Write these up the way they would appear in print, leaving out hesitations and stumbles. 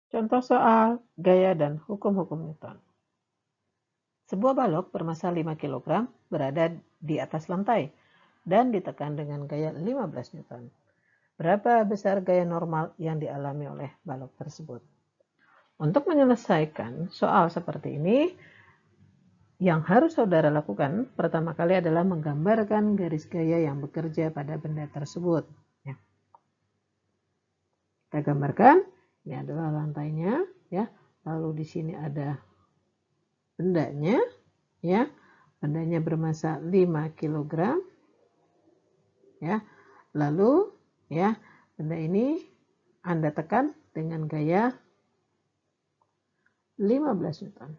Contoh soal gaya dan hukum-hukum Newton. Sebuah balok bermassa 5 kg berada di atas lantai dan ditekan dengan gaya 15 Newton. Berapa besar gaya normal yang dialami oleh balok tersebut? Untuk menyelesaikan soal seperti ini, yang harus saudara lakukan pertama kali adalah menggambarkan garis gaya yang bekerja pada benda tersebut. Ya. Kita gambarkan, ini adalah lantainya, ya. Lalu di sini ada bendanya, ya. Bendanya bermassa 5 kg, ya. Lalu, ya, benda ini Anda tekan dengan gaya 15 Newton.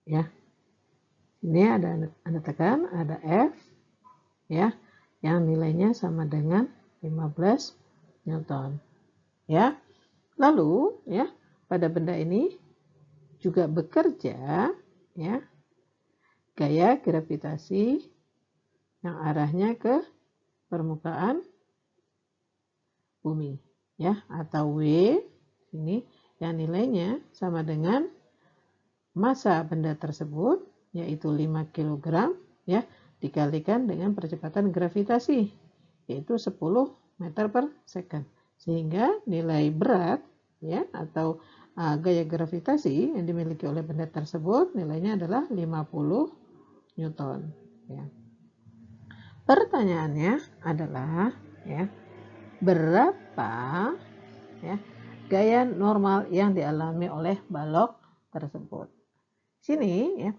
Ya. Ini ada Anda tekan, ada F, ya, yang nilainya sama dengan 15 Newton. Ya. Lalu, ya, pada benda ini juga bekerja, ya, gaya gravitasi yang arahnya ke permukaan bumi, ya, atau W ini yang nilainya sama dengan massa benda tersebut, yaitu 5 kg, ya, dikalikan dengan percepatan gravitasi, yaitu 10 meter per second. Sehingga nilai berat, ya, atau gaya gravitasi yang dimiliki oleh benda tersebut nilainya adalah 50 Newton. Ya. Pertanyaannya adalah, ya, berapa, ya, gaya normal yang dialami oleh balok tersebut? Sini, ya,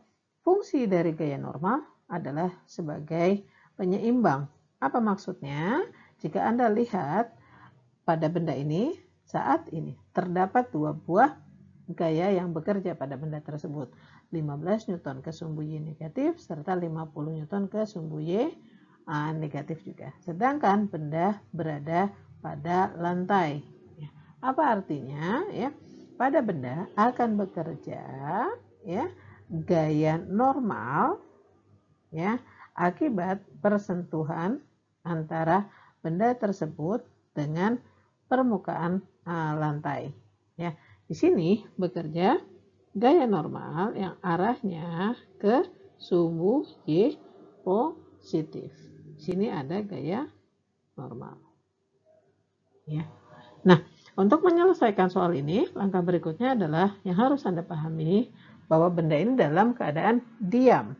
fungsi dari gaya normal adalah sebagai penyeimbang. Apa maksudnya? Jika Anda lihat pada benda ini, saat ini terdapat dua buah gaya yang bekerja pada benda tersebut. 15 Newton ke sumbu Y negatif serta 50 Newton ke sumbu Y negatif juga. Sedangkan benda berada pada lantai. Apa artinya? Ya, pada benda akan bekerja, ya, gaya normal, ya, akibat persentuhan antara benda tersebut dengan permukaan lantai. Ya, di sini bekerja gaya normal yang arahnya ke sumbu Y positif. Di sini ada gaya normal. Ya. Nah, untuk menyelesaikan soal ini, langkah berikutnya adalah yang harus Anda pahami bahwa benda ini dalam keadaan diam.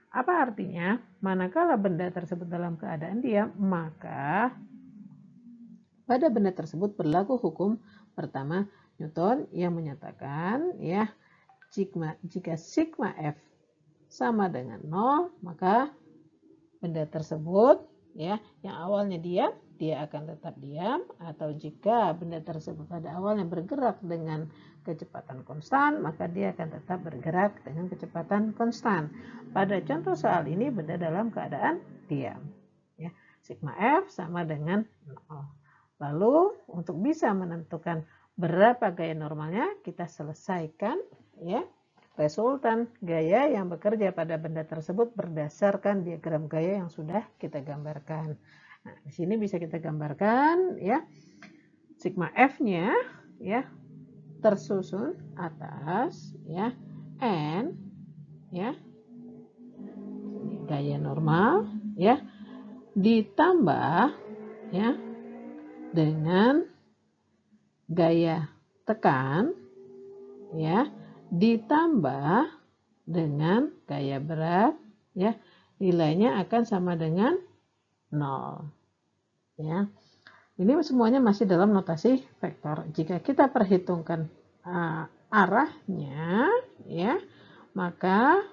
Apa artinya? Manakala benda tersebut dalam keadaan diam, maka pada benda tersebut berlaku hukum pertama Newton yang menyatakan, ya, jika sigma F sama dengan 0, maka benda tersebut, ya, yang awalnya diam, dia akan tetap diam, atau jika benda tersebut pada awalnya bergerak dengan kecepatan konstan, maka dia akan tetap bergerak dengan kecepatan konstan. Pada contoh soal ini benda dalam keadaan diam, ya. Sigma F sama dengan 0. Lalu untuk bisa menentukan berapa gaya normalnya, kita selesaikan, ya, resultan gaya yang bekerja pada benda tersebut berdasarkan diagram gaya yang sudah kita gambarkan. Nah, di sini bisa kita gambarkan, ya, sigma F-nya, ya, tersusun atas, ya, N, ya, gaya normal, ya, ditambah, ya, dengan gaya tekan, ya, ditambah dengan gaya berat, ya, nilainya akan sama dengan 0. Ya. Ini semuanya masih dalam notasi vektor. Jika kita perhitungkan arahnya, ya, maka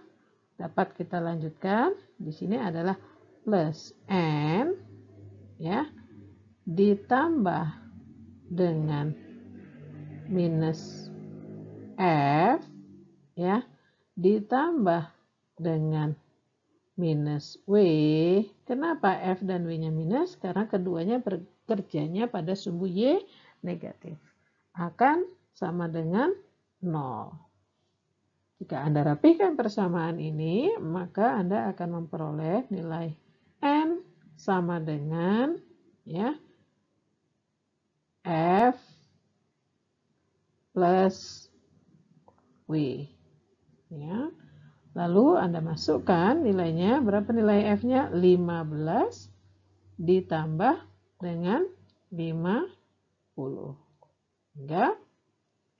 dapat kita lanjutkan. Di sini adalah plus N, ya, ditambah dengan minus F, ya, ditambah dengan minus W. Kenapa F dan W-nya minus? Karena keduanya bekerjanya pada sumbu Y negatif. Akan sama dengan 0. Jika Anda rapihkan persamaan ini, maka Anda akan memperoleh nilai N sama dengan, ya, F plus W. Ya. Lalu Anda masukkan nilainya, berapa nilai F-nya? 15 ditambah dengan 50. Hingga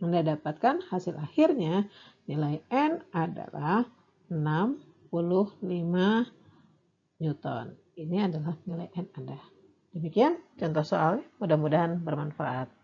Anda dapatkan hasil akhirnya nilai N adalah 65 Newton. Ini adalah nilai N Anda. Demikian contoh soal, mudah-mudahan bermanfaat.